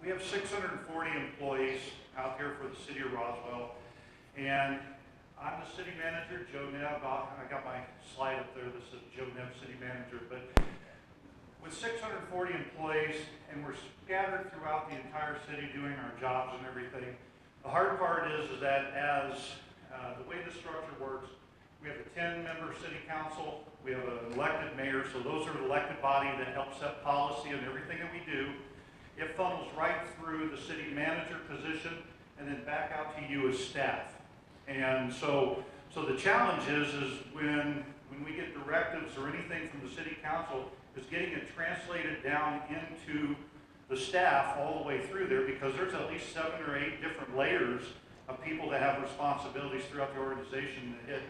we have 640 employees out here for the city of Roswell, and I'm the city manager, Joe Nebb. I got my slide up there that says Joe Nebb, city manager, but with 640 employees, and we're scattered throughout the entire city doing our jobs and everything, the hard part is that as the way the structure works, we have a 10-member city council, we have an elected mayor, so those are the elected body that help set policy and everything that we do. It funnels right through the city manager position and then back out to you as staff. And so the challenge is when we get directives or anything from the city council, is getting it translated down into the staff all the way through there, because there's at least 7 or 8 different layers of people that have responsibilities throughout the organization that hit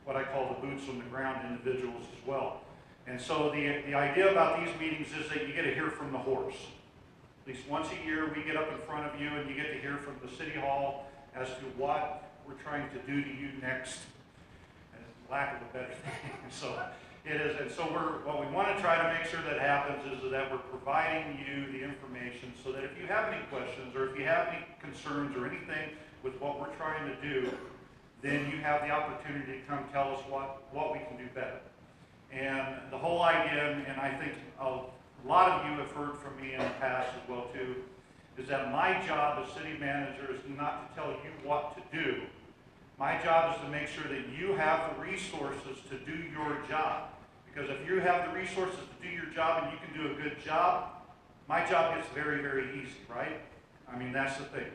what I call the boots on the ground individuals as well. And so the idea about these meetings is that you get to hear from the horse. At least once a year, we get up in front of you and you get to hear from the city hall as to what we're trying to do to you next, and lack of a better thing. So it is, and so what we want to try to make sure that happens is that we're providing you the information so that if you have any questions or if you have any concerns or anything with what we're trying to do, then you have the opportunity to come tell us what we can do better. And the whole idea, and I think a lot of you have heard from me in the past as well too, is that my job as city manager is not to tell you what to do. My job is to make sure that you have the resources to do your job. Because if you have the resources to do your job and you can do a good job, my job gets very, very easy, right? I mean, that's the thing.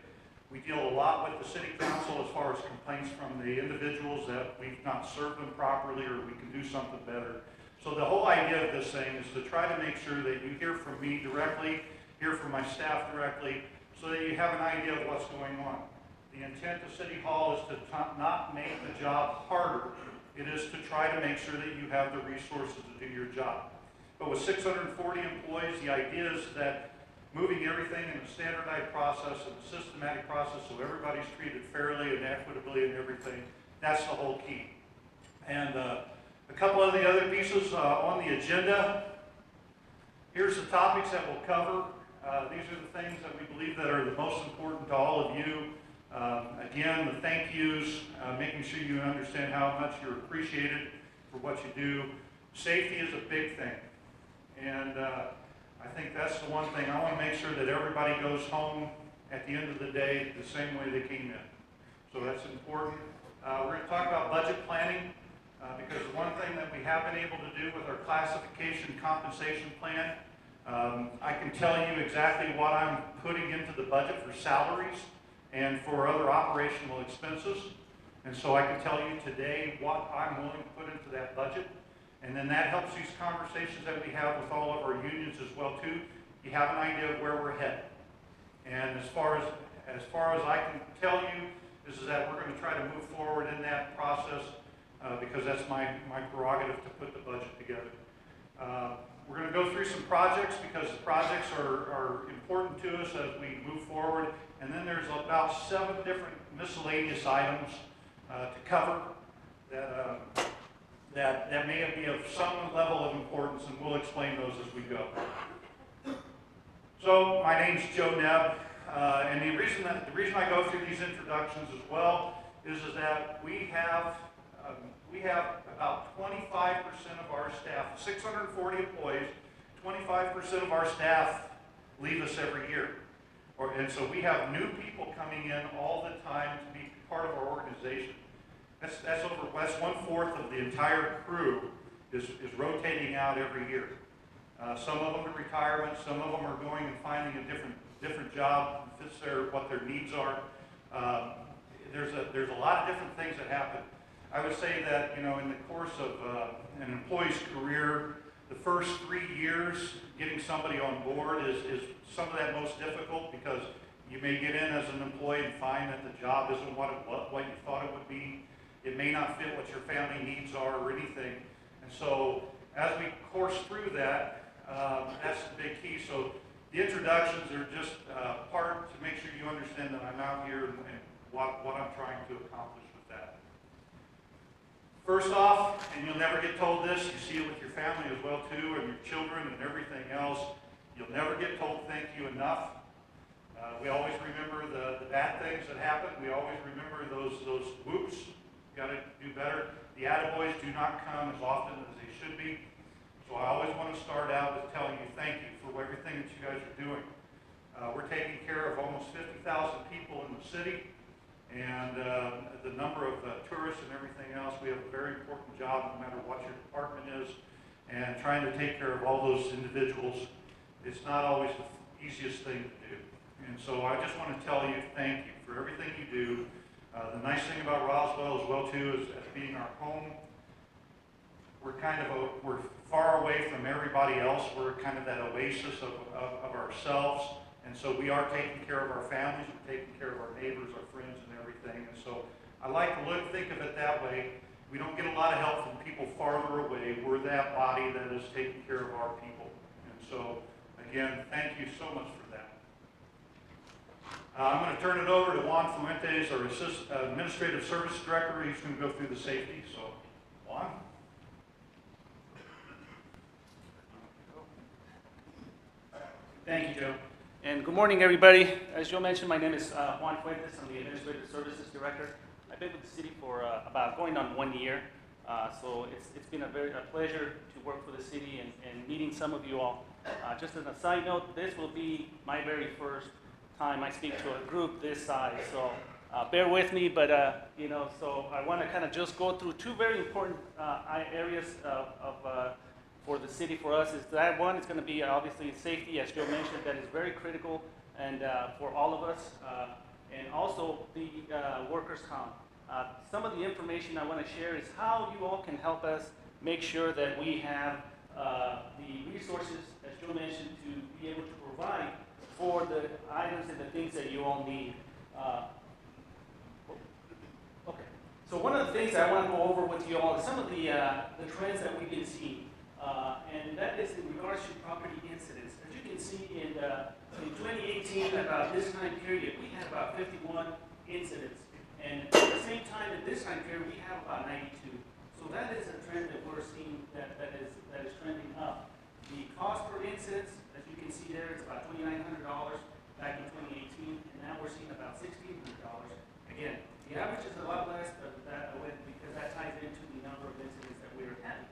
We deal a lot with the city council as far as complaints from the individuals that we've not served them properly or we can do something better. So the whole idea of this thing is to try to make sure that you hear from me directly, hear from my staff directly, so that you have an idea of what's going on. The intent of City Hall is to not make the job harder. It is to try to make sure that you have the resources to do your job. But with 640 employees, the idea is that moving everything in a standardized process and a systematic process so everybody's treated fairly and equitably and everything, that's the whole key. And a couple of the other pieces on the agenda. Here's the topics that we'll cover. These are the things that we believe that are the most important to all of you. Again, the thank yous, making sure you understand how much you're appreciated for what you do. Safety is a big thing. And I think that's the one thing. I want to make sure that everybody goes home at the end of the day the same way they came in. So that's important. We're going to talk about budget planning because one thing that we have been able to do with our classification compensation plan, I can tell you exactly what I'm putting into the budget for salaries and for other operational expenses. And so I can tell you today what I'm willing to put into that budget. And then that helps these conversations that we have with all of our unions as well too. You have an idea of where we're headed. And as far as I can tell you, is that we're going to try to move forward in that process because that's my prerogative to put the budget together. We're going to go through some projects because the projects are important to us as we move forward. And then there's about 7 different miscellaneous items to cover that may be of some level of importance, and we'll explain those as we go. So my name's Joe Nebb, and the reason I go through these introductions as well is that we have about 25% of our staff, 640 employees, 25% of our staff leave us every year. And so we have new people coming in all the time to be part of our organization. That's 1/4 of the entire crew is rotating out every year. Some of them are retirement, some of them are going and finding a different job that fits what their needs are. There's a lot of different things that happen. I would say that in the course of an employee's career, the first 3 years getting somebody on board is some of that most difficult because you may get in as an employee and find that the job isn't what you thought it would be. It may not fit what your family needs are or anything. And so as we course through that, that's the big key. So the introductions are just part to make sure you understand that I'm out here and what I'm trying to accomplish with that. First off, and you'll never get told this, you see it with your family as well too, and your children and everything else, you'll never get told thank you enough. We always remember the bad things that happen. We always remember those whoops. Got to do better. The attaboys do not come as often as they should be. So I always want to start out with telling you thank you for everything that you guys are doing. We're taking care of almost 50,000 people in the city, and the number of tourists and everything else. We have a very important job no matter what your department is, and trying to take care of all those individuals. It's not always the easiest thing to do. And so I just want to tell you thank you for everything you do. The nice thing about Roswell as well too is as being our home, we're we're far away from everybody else. We're kind of that oasis of ourselves. And so we are taking care of our families, we're taking care of our neighbors, our friends, and everything. And so I like to think of it that way. We don't get a lot of help from people farther away. We're that body that is taking care of our people. And so, again, thank you so much for that. I'm going to turn it over to Juan Fuentes, our Administrative Service Director. He's going to go through the safety. So, Juan? Thank you, Joe. And good morning, everybody. As Joe mentioned, my name is Juan Fuentes. I'm the Administrative Services Director. I've been with the city for about going on 1 year. So it's been a pleasure to work for the city and meeting some of you all. Just as a side note, this will be my very first time I speak to a group this size. So bear with me, but so I want to kind of just go through two very important areas for the city for us. Is that one is going to be obviously safety, as Joe mentioned, that is very critical and for all of us, and also the workers' comp. Some of the information I want to share is how you all can help us make sure that we have the resources, as Joe mentioned, to be able to provide for the items and the things that you all need. Okay, so one of the things I want to go over with you all is some of the trends that we've been seeing. And that is in regards to property incidents. As you can see in 2018, about this time period, we had about 51 incidents. And at the same time, at this time period, we have about 92. So that is a trend that we're seeing that is trending up. The cost per incident, as you can see there, it's about $2,900 back in 2018, and now we're seeing about $1,600. Again, the average is a lot less, but because that ties into the number of incidents that we're having.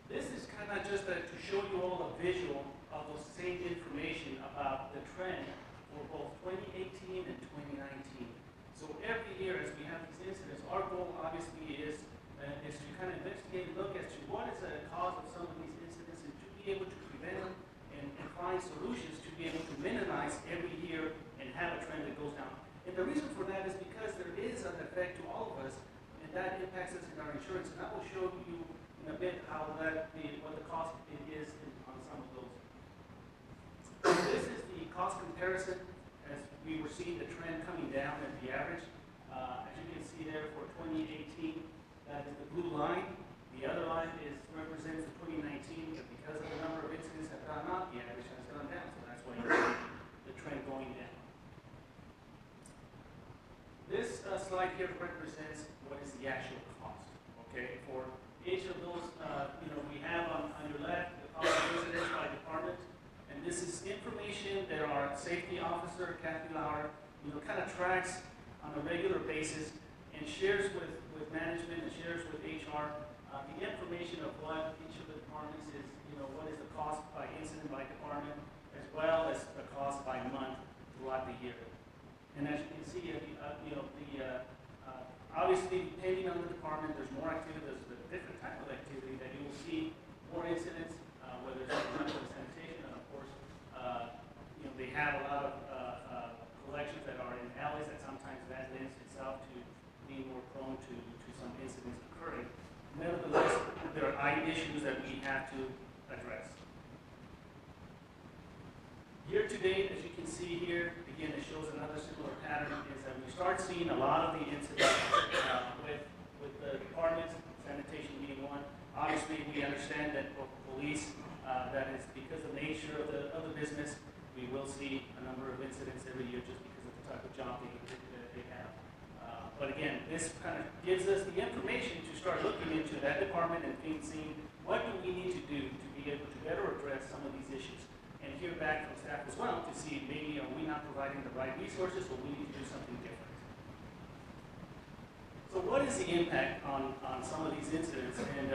This is kind of just to show you all a visual of the same information about the trend for both 2018 and 2019. So every year as we have these incidents, our goal obviously is to kind of investigate and look as to what is the cause of some of these incidents and to be able to prevent them and find solutions to be able to minimize every year and have a trend that goes down. And the reason for that is because there is an effect to all of us, and that impacts us in our insurance. And I will show you in a bit how what the cost it is on some of those. So this is the cost comparison as we were seeing the trend coming down at the average. As you can see there for 2018, that is the blue line. The other line represents the 2019, but because of the number of incidents have gone up, the average has gone down. So that's why you see the trend going down. This slide here represents what is the actual cost. Okay, for each of those, we have on your left the cost of incidents by department, and this is information that our safety officer, Kathy Lauer, kind of tracks on a regular basis and shares with management and shares with HR the information of what each of the departments is, what is the cost by incident by department, as well as the cost by month throughout the year. And as you can see, obviously, depending on the department, there's more activity, there's a different type of activity that you will see more incidents, whether it's environmental sanitation, and of course, they have a lot of collections that are in alleys that sometimes that lends itself to being more prone to some incidents occurring. Nevertheless, there are issues that we have to address. Year to date, as you can see here, again, it shows another similar pattern, is that we start seeing a lot of the incidents with the departments, sanitation being one. Obviously, we understand that for police, that is because of the nature of the business, we will see a number of incidents every year just because of the type of job they have. But again, this kind of gives us the information to start looking into that department and seeing what do we need to do to be able to better address some of these issues. and hear back from staff as well to see maybe are we not providing the right resources or we need to do something different. So what is the impact on some of these incidents? And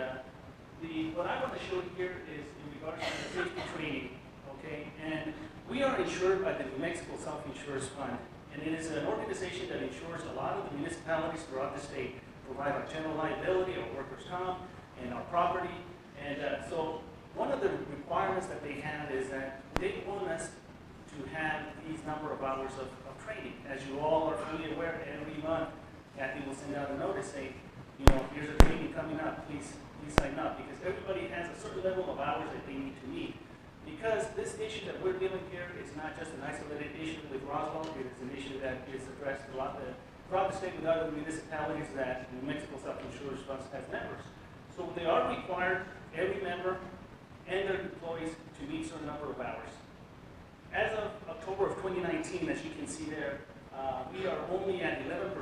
what I want to show here is in regards to the safety training, okay? And we are insured by the New Mexico Self-Insurance Fund, and it is an organization that insures a lot of the municipalities throughout the state, provide our general liability, our workers' comp, and our property. And so one of the requirements that they have is that they want us to have these number of hours of training. As you all are fully aware, every month, Kathy will send out a notice saying, you know, here's a training coming up, please sign up, because everybody has a certain level of hours that they need to meet. Because this issue that we're dealing here is not just an isolated issue with Roswell, it is an issue that is addressed throughout the state with other municipalities that New Mexico Self-Insurance Fund has members. So they are required, every member and their employees, to meet a certain number of hours. As of October of 2019, as you can see there, we are only at 11%.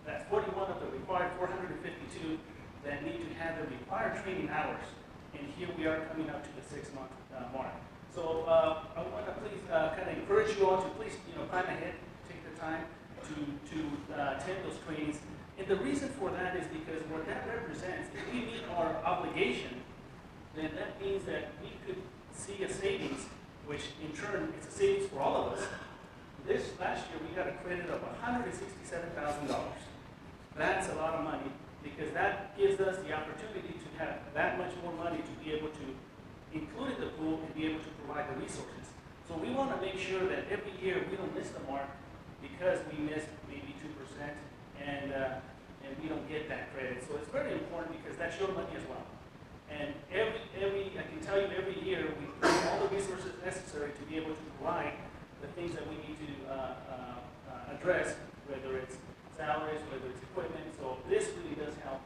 That's 41 of the required 452 that need to have the required training hours. And here we are coming up to the 6-month mark. So I want to please kind of encourage you all to please, plan ahead, take the time to attend those trainings. And the reason for that is because what that represents, if we meet our obligation, then that means that we could see a savings, which in turn is a savings for all of us. This last year we got a credit of $167,000. That's a lot of money, because that gives us the opportunity to have that much more money to be able to include in the pool and be able to provide the resources. So we want to make sure that every year we don't miss the mark because we missed maybe 2% and we don't get that credit. So it's very important because that's your money as well. And I can tell you every year we have all the resources necessary to be able to provide the things that we need to address, whether it's salaries, whether it's equipment. So this really does help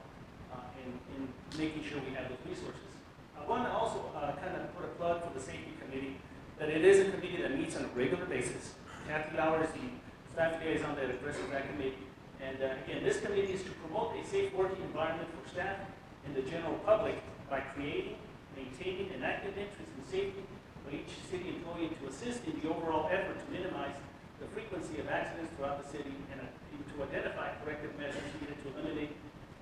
in making sure we have those resources. I want to also kind of put a plug for the safety committee, that it is a committee that meets on a regular basis. Kathy Lauer is the staff liaison that addresses that committee. And again, this committee is to promote a safe working environment for staff and the general public by creating, maintaining an active interest in safety for each city employee to assist in the overall effort to minimize the frequency of accidents throughout the city and to identify corrective measures needed to eliminate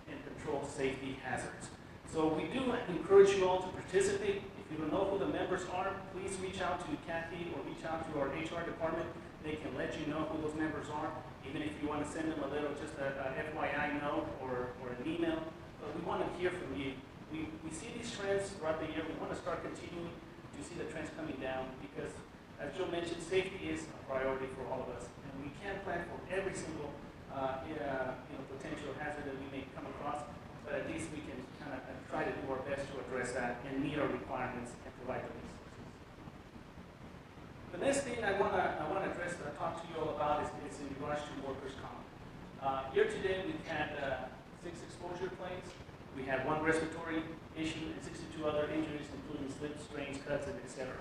and control safety hazards. So we do encourage you all to participate. If you don't know who the members are, please reach out to Kathy or reach out to our HR department. They can let you know who those members are, even if you want to send them a little, just a FYI note or an email. But we want to hear from you. We see these trends throughout the year. We want to start continuing to see the trends coming down because, as Joe mentioned, safety is a priority for all of us. And we can't plan for every single potential hazard that we may come across, but at least we can kind of try to do our best to address that and meet our requirements and provide the resources. The next thing I want to address that I talk to you all about is in regards to workers' comp. Here today we've had 6 exposure claims. We had 1 respiratory issue and 62 other injuries, including slips, strains, cuts, and etc.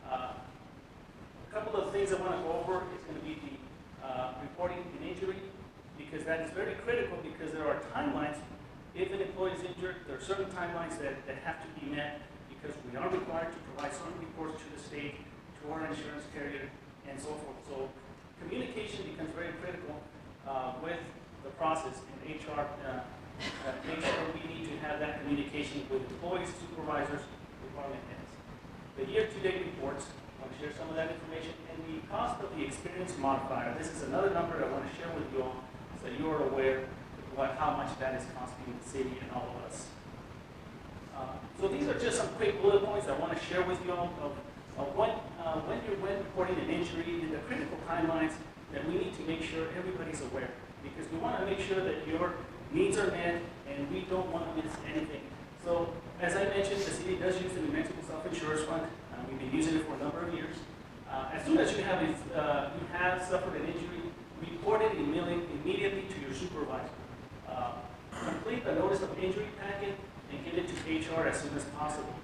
A couple of things I want to go over is going to be the reporting an injury, because that is very critical because there are timelines. If an employee is injured, there are certain timelines that have to be met because we are required to provide certain reports to the state, to our insurance carrier, and so forth. So communication becomes very critical with the process, and HR makes sure we need to have that communication with employees, supervisors, department heads. The year-to-date reports, I want to share some of that information, and the cost of the experience modifier. This is another number I want to share with you all so you are aware of how much that is costing the city and all of us. So these are just some quick bullet points I want to share with you all of when you're reporting an injury and the critical timelines that we need to make sure everybody's aware, because we want to make sure that your needs are met and we don't want to miss anything. So as I mentioned, the city does use the New Mexico Self-Insurance Fund. We've been using it for a number of years. As soon as you have suffered an injury, report it immediately to your supervisor. Complete the notice of injury packet and get it to HR as soon as possible.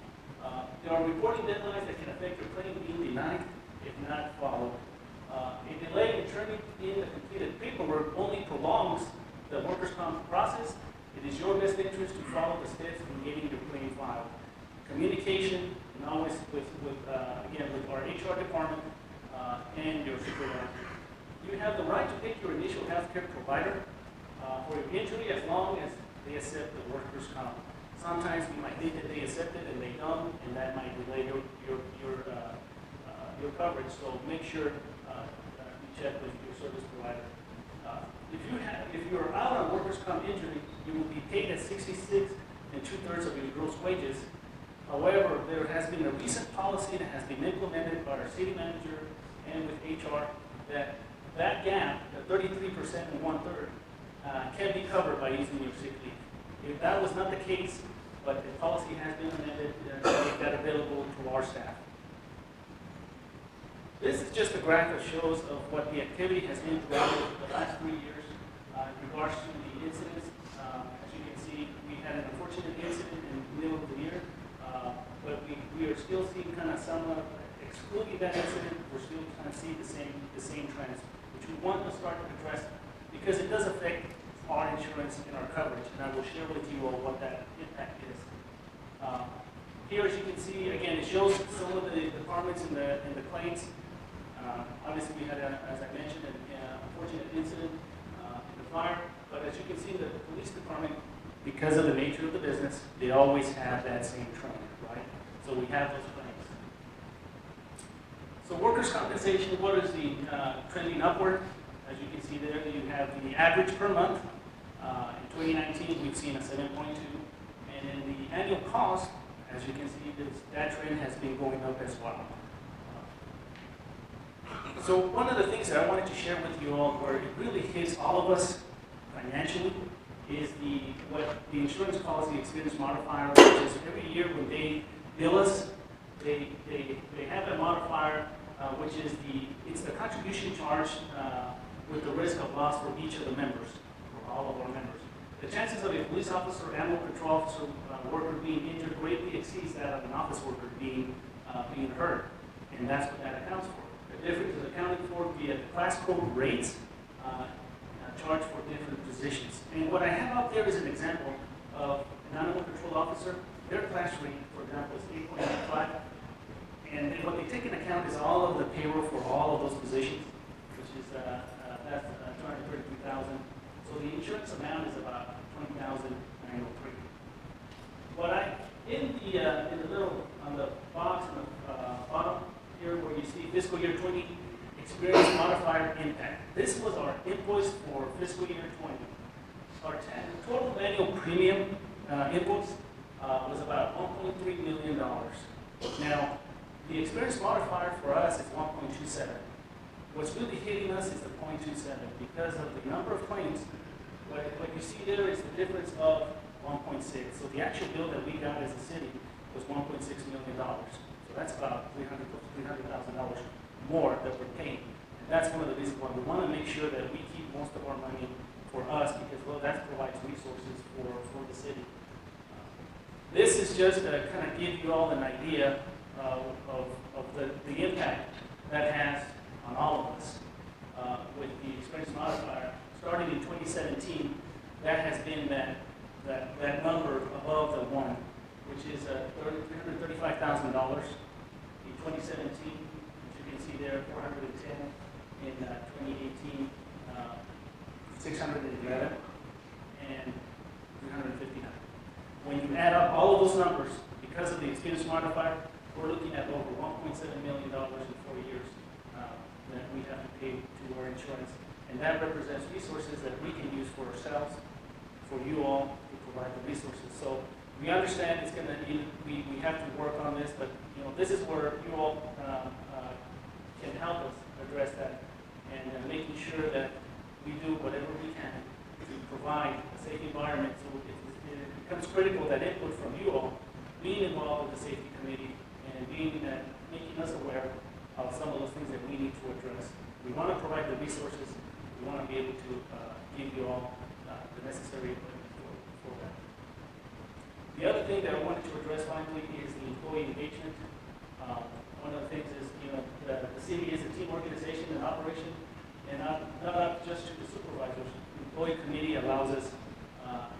There are reporting deadlines that can affect your claim being denied if not followed. A delay in turning in the completed paperwork only prolongs the workers' comp process. It is your best interest to follow the steps in getting your claim filed. Communication and always again, with our HR department and your supervisor. You have the right to pick your initial healthcare provider for your injury as long as they accept the workers' comp. Sometimes we might think that they accept it and they don't, and that might delay your coverage. So make sure you check with your service provider. If you're out on workers' comp injury, you will be paid at 66 2/3 of your gross wages. However, there has been a recent policy that has been implemented by our city manager and with HR that gap, the 33% and 1/3, can be covered by using your sick leave. If that was not the case, but the policy has been amended to make that available to our staff. This is just a graph that shows of what the activity has been throughout the last 3 years in regards to the incidents. As you can see, we had an unfortunate incident in the middle of the year, but we are still seeing kind of somewhat, excluding that incident, we're still kind of seeing the same trends, which we want to start to address because it does affect our insurance and our coverage, and I will share with you all what that impact is. Here, as you can see, again, it shows some of the departments in the claims. Obviously, we had, as I mentioned, an unfortunate incident in the fire, but as you can see, the police department, because of the nature of the business, they always have that same trend, right? So we have those claims. So workers' compensation, what is the trending upward? As you can see there, you have the average per month. In 2019, we've seen a 7.2, and in the annual cost, as you can see, that trend has been going up as well. So one of the things that I wanted to share with you all, where it really hits all of us financially, is what the insurance calls the expense modifier, which is every year when they bill us, they have a modifier, which is it's the contribution charge with the risk of loss for each of the members, for all of our members. The chances of a police officer, animal control officer, worker being injured greatly exceeds that of an office worker being hurt, and that's what that accounts for. The difference is accounted for via the class code rates charged for different positions. And what I have out there is an example of an animal control officer. Their class rate, for example, is 8.95, and then what they take into account is all of the payroll for all of those positions, which is that's $233,000. So the insurance amount is about $20,903. In the little on the box on the bottom here, where you see fiscal year 20 experience modifier impact. This was our invoice for fiscal year 20. Our total annual premium invoice was about $1.3 million. Now, the experience modifier for us is 1.27. What's really hitting us is the 0.27 because of the number of claims. What you see there is the difference of 1.6. So the actual bill that we got as a city was $1.6 million. So that's about $300,000 more that we're paying. And that's one of the reasons why we want to make sure that we keep most of our money for us because, well, that provides resources for the city. This is just to kind of give you all an idea of the impact that has on all of us. With the experience modifier, starting in 2017, that has been that number above the 1, which is $335,000 in 2017. As you can see there, 410 in 2018, 611, and 359. When you add up all of those numbers, because of the experience modifier, we're looking at over $1.7 million in 4 years that we have to pay to our insurance. And that represents resources that we can use for ourselves, for you all to provide the resources. So we understand it's going to be, we have to work on this, but this is where you all can help us address that and making sure that we do whatever we can to provide a safe environment. So it becomes critical that input from you all, being involved with the safety committee and making us aware of some of those things that we need to address. We want to provide the resources. We want to be able to give you all the necessary equipment for that. The other thing that I wanted to address finally is the employee engagement. One of the things is, the city is a team organization and operation, and not up just to the supervisors. The employee committee allows us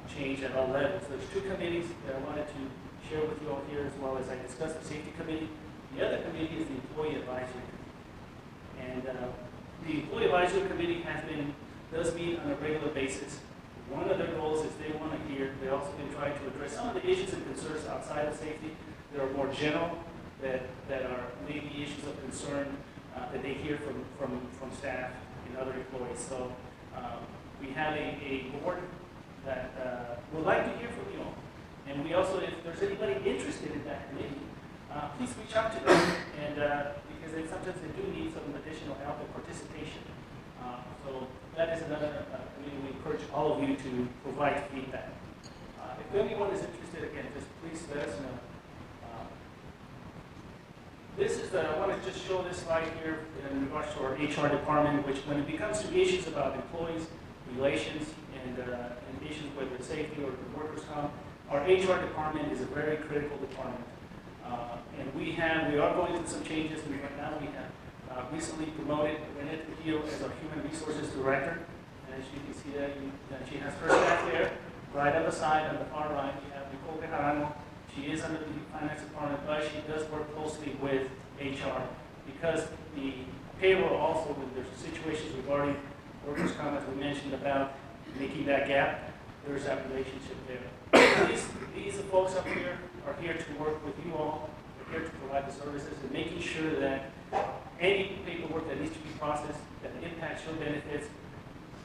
change at all levels. There's 2 committees that I wanted to share with you all here, as well as I discussed the safety committee. The other committee is the employee advisory committee. And the employee advisory committee does meet on a regular basis. One of their goals is they want to hear, they also can try to address some of the issues and concerns outside of safety that are more general, that are maybe issues of concern that they hear from staff and other employees. So we have a board that would like to hear from you all. And we also, if there's anybody interested in that committee, please reach out to them. And because sometimes they do need some additional help and participation. So that is another committee we encourage all of you to provide feedback. If anyone is interested, again, just please let us know. I want to just show this slide here in regards to our HR department, which when it comes to issues about employees, relations, and issues whether it's safety or workers' comp, our HR department is a very critical department. And we are going through some changes, and right now we have recently promoted Renee Trujillo as our Human Resources Director. And as you can see that, she has her staff there. Right on the side, on the far right, we have Nicole Bejarano. She is under the finance department, but she does work closely with HR because the payroll also, when there's situations regarding workers' comp, as we mentioned about making that gap, there's that relationship there. These folks up here are here to work with you all. They're here to provide the services and making sure that any paperwork that needs to be processed that impacts your benefits,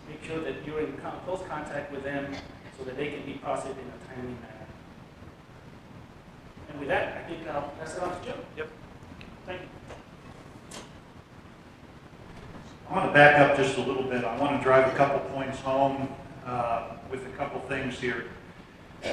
make sure that you're in close contact with them so that they can be processed in a timely manner. And with that, I think I'll pass it on to Joe. Yep. Thank you. I want to back up just a little bit. I want to drive a couple points home with a couple things here.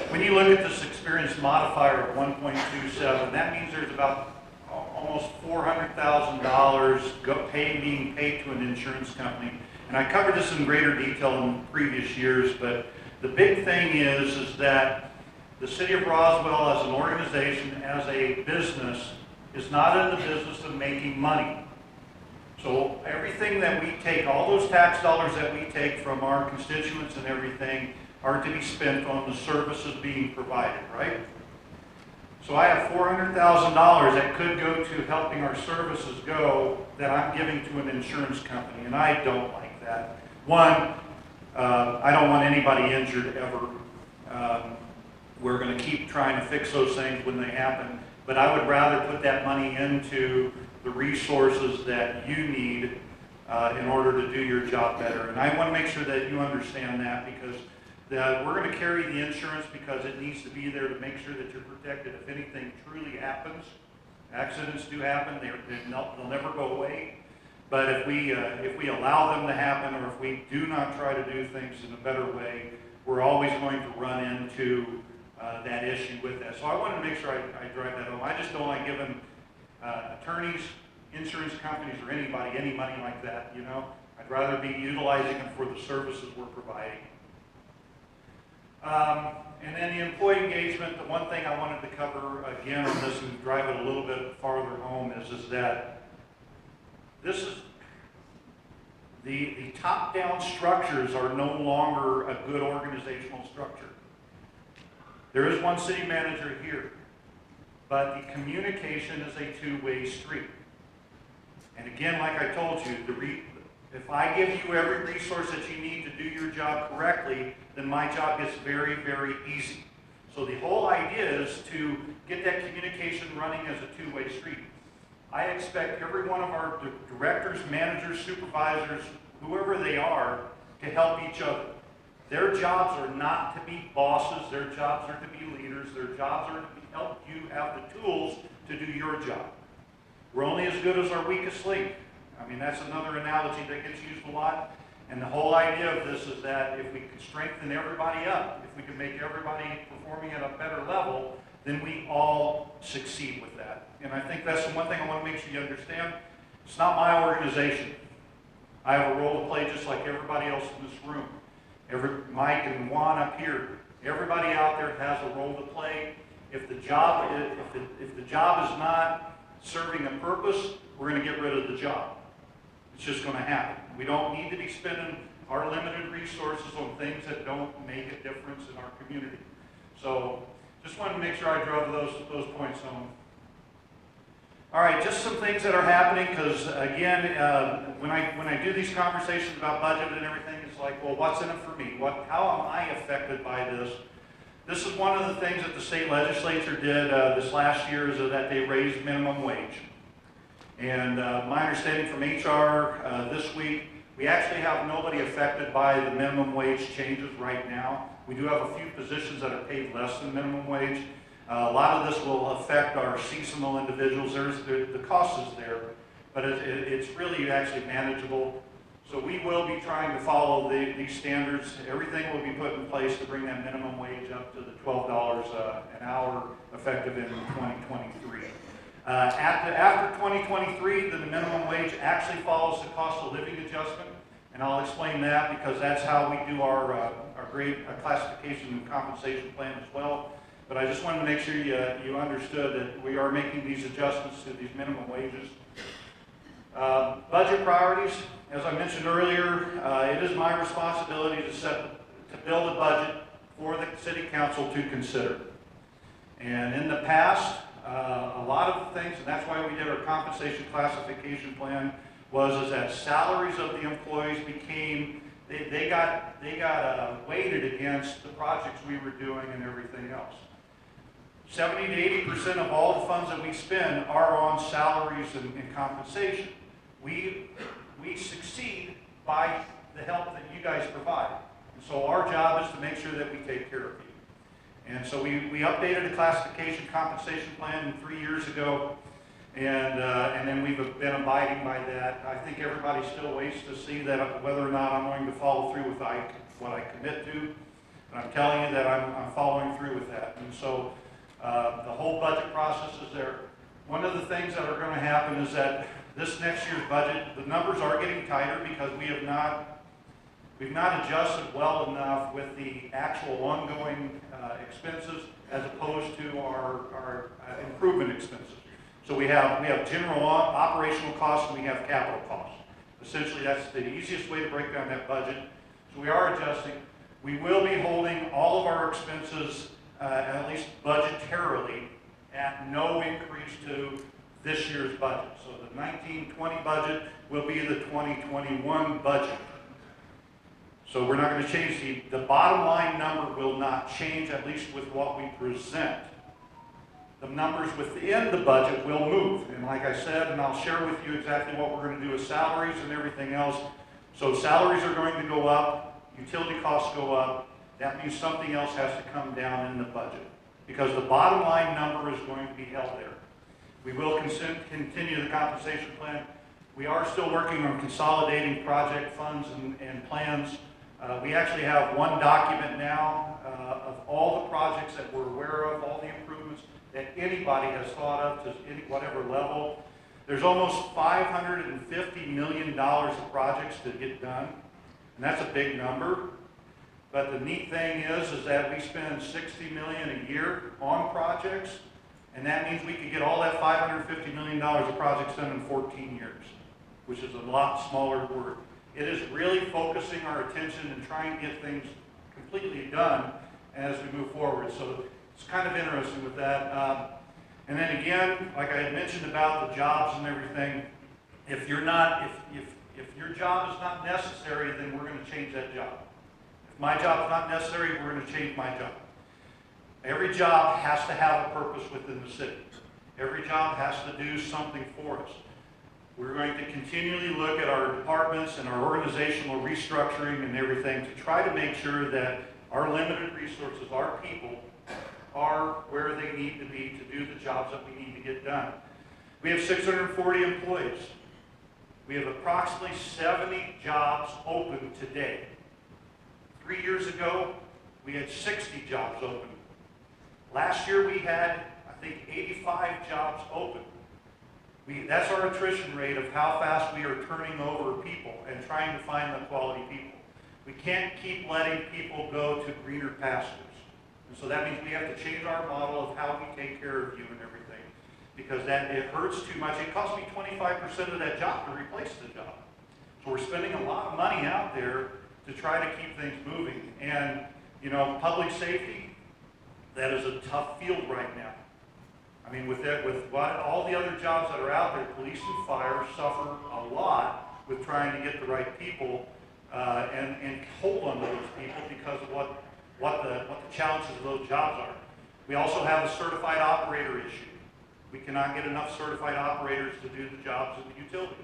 When you look at this experience modifier of 1.27, that means there's about almost $400,000 being paid to an insurance company. And I covered this in greater detail in previous years, but the big thing is that the City of Roswell as an organization, as a business, is not in the business of making money. So everything that we take, all those tax dollars that we take from our constituents and everything are to be spent on the services being provided, right? So I have $400,000 that could go to helping our services go that I'm giving to an insurance company, and I don't like that. One, I don't want anybody injured ever. We're going to keep trying to fix those things when they happen, but I would rather put that money into the resources that you need in order to do your job better. And I want to make sure that you understand that, because we're going to carry the insurance because it needs to be there to make sure that you're protected if anything truly happens. Accidents do happen, they'll never go away. But if we allow them to happen, or if we do not try to do things in a better way, we're always going to run into that issue with that. So I wanted to make sure I drive that home. I just don't like giving attorneys, insurance companies, or anybody any money like that, you know. I'd rather be utilizing them for the services we're providing. And then the employee engagement, the one thing I wanted to cover again on this and drive it a little bit farther home is that this is the top-down structures are no longer a good organizational structure. There is one city manager here, but the communication is a two-way street. And again, like I told you, if I give you every resource that you need to do your job correctly, then my job gets very, very easy. So the whole idea is to get that communication running as a two-way street. I expect every one of our directors, managers, supervisors, whoever they are, to help each other. Their jobs are not to be bosses, their jobs are to be leaders, their jobs are to help you have the tools to do your job. We're only as good as our weakest link. I mean, that's another analogy that gets used a lot. And the whole idea of this is that if we can strengthen everybody up, if we can make everybody performing at a better level, then we all succeed with that. And I think that's the one thing I want to make sure you understand. It's not my organization. I have a role to play just like everybody else in this room. Mike and Juan up here, everybody out there has a role to play. If the job is not serving a purpose, we're going to get rid of the job. It's just going to happen. We don't need to be spending our limited resources on things that don't make a difference in our community. So Just wanted to make sure I drove those points home. All right, just some things that are happening, because again, when I do these conversations about budget and everything, it's like, well, what's in it for me? How am I affected by this? This is one of the things that the state legislature did this last year, is that they raised minimum wage. And my understanding from HR this week, we actually have nobody affected by the minimum wage changes right now. We do have a few positions that are paid less than minimum wage. A lot of this will affect our seasonal individuals. The cost is there, but it's really actually manageable. So we will be trying to follow these standards. Everything will be put in place to bring that minimum wage up to the $12 an hour effective in 2023. After 2023, the minimum wage actually follows the cost of living adjustment, and I'll explain that because that's how we do our grade classification and compensation plan as well. But I just wanted to make sure you understood that we are making these adjustments to these minimum wages. Budget priorities, as I mentioned earlier, it is my responsibility to build a budget for the city council to consider. And in the past, a lot of things, and that's why we did our compensation classification plan, was that salaries of the employees became, they got weighted against the projects we were doing and everything else. 70 to 80% of all the funds that we spend are on salaries and compensation. We succeed by the help that you guys provide. And so our job is to make sure that we take care of you. And so we updated the classification compensation plan 3 years ago, and then we've been abiding by that. I think everybody still waits to see that whether or not I'm going to follow through with what I commit to. And I'm telling you that I'm following through with that. And so the whole budget process is there. One of the things that are going to happen is that this next year's budget, the numbers are getting tighter because we've not adjusted well enough with the actual ongoing expenses as opposed to our improvement expenses. So we have general operational costs and we have capital costs. Essentially, that's the easiest way to break down that budget. So we are adjusting. We will be holding all of our expenses, at least budgetarily, at no increase to this year's budget. So the 19-20 budget will be the 2021 budget. So we're not going to change the bottom line number will not change, at least with what we present. The numbers within the budget will move. And like I said, and I'll share with you exactly what we're going to do with salaries and everything else. So salaries are going to go up, utility costs go up. That means something else has to come down in the budget because the bottom line number is going to be held there. We will continue the compensation plan. We are still working on consolidating project funds and plans. We actually have one document now of all the projects that we're aware of, all the improvements that anybody has thought of to whatever level. There's almost $550 million of projects to get done, and that's a big number. But the neat thing is that we spend $60 million a year on projects, and that means we could get all that $550 million of projects done in 14 years, which is a lot smaller work. It is really focusing our attention and trying to get things completely done as we move forward. So it's kind of interesting with that. And then again, like I had mentioned about the jobs and everything, if your job is not necessary, then we're going to change that job. If my job is not necessary, we're going to change my job. Every job has to have a purpose within the city. Every job has to do something for us. We're going to continually look at our departments and our organizational restructuring and everything to try to make sure that our limited resources, our people, are where they need to be to do the jobs that we need to get done. We have 640 employees. We have approximately 70 jobs open today. 3 years ago, we had 60 jobs open. Last year we had, I think, 85 jobs open. That's our attrition rate of how fast we are turning over people and trying to find the quality people. We can't keep letting people go to greener pastures. And so that means we have to change our model of how we take care of you and everything, because it hurts too much. It costs me 25% of that job to replace the job. So we're spending a lot of money out there to try to keep things moving. And, public safety, that is a tough field right now. I mean, with all the other jobs that are out there, police and fire suffer a lot with trying to get the right people and hold on to those people because of what the challenges of those jobs are. We also have a certified operator issue. We cannot get enough certified operators to do the jobs in the utilities.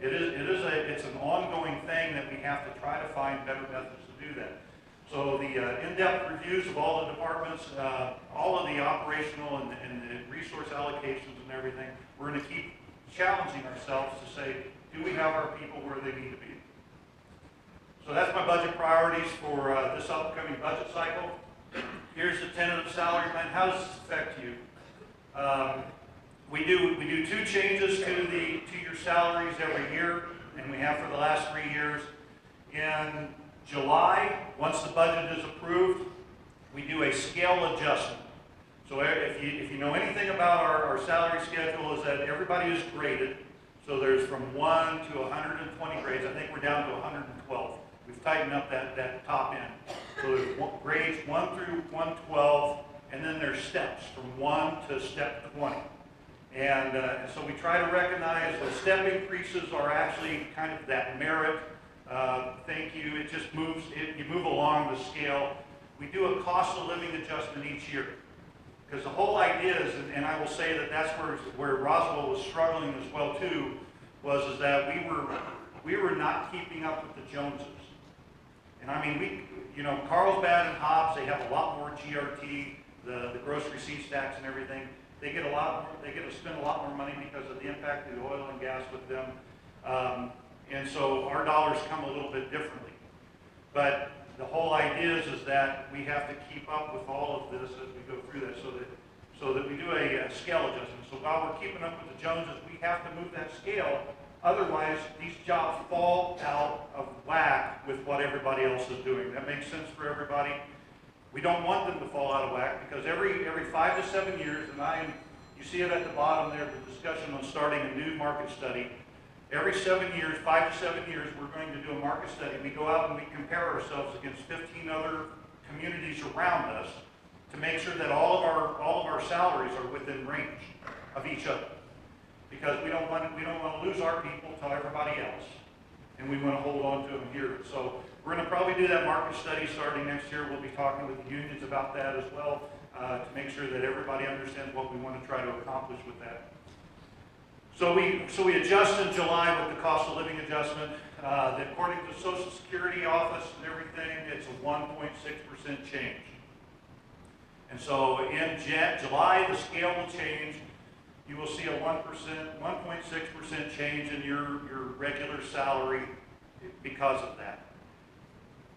It's an ongoing thing that we have to try to find better methods to do that. So the in-depth reviews of all the departments, all of the operational and the resource allocations and everything, we're going to keep challenging ourselves to say, do we have our people where they need to be? So that's my budget priorities for this upcoming budget cycle. Here's the tentative salary plan. How does this affect you? We do 2 changes to your salaries every year, and we have for the last 3 years. In July, once the budget is approved, we do a scale adjustment. So if you know anything about our salary schedule, is that everybody is graded. So there's from 1 to 120 grades. I think we're down to 112. We've tightened up that top end. So there's grades 1 through 112, and then there's steps from 1 to step 20. And so we try to recognize the step increases are actually kind of that merit. Thank you. It just moves. You move along the scale. We do a cost of living adjustment each year, because the whole idea is, and I will say that that's where Roswell was struggling as well too, is that we were not keeping up with the Joneses. And I mean, Carlsbad and Hobbs, they have a lot more GRT, the gross receipts tax and everything. They get to spend a lot more money because of the impact of the oil and gas with them. And so our dollars come a little bit differently. But the whole idea is that we have to keep up with all of this as we go through that, so that we do a scale adjustment. So while we're keeping up with the Joneses, we have to move that scale. Otherwise, these jobs fall out of whack with what everybody else is doing. That makes sense for everybody. We don't want them to fall out of whack, because every 5 to 7 years, and you see it at the bottom there, the discussion on starting a new market study. Every 7 years, 5 to 7 years, we're going to do a market study. We go out and we compare ourselves against 15 other communities around us to make sure that all of our salaries are within range of each other. Because we don't want to lose our people to everybody else, and we want to hold on to them here. So we're going to probably do that market study starting next year. We'll be talking with the unions about that as well, to make sure that everybody understands what we want to try to accomplish with that. So we adjust in July with the cost of living adjustment. According to the Social Security office and everything, it's a 1.6% change. And so in July, the scale will change. You will see a 1.6% change in your regular salary because of that.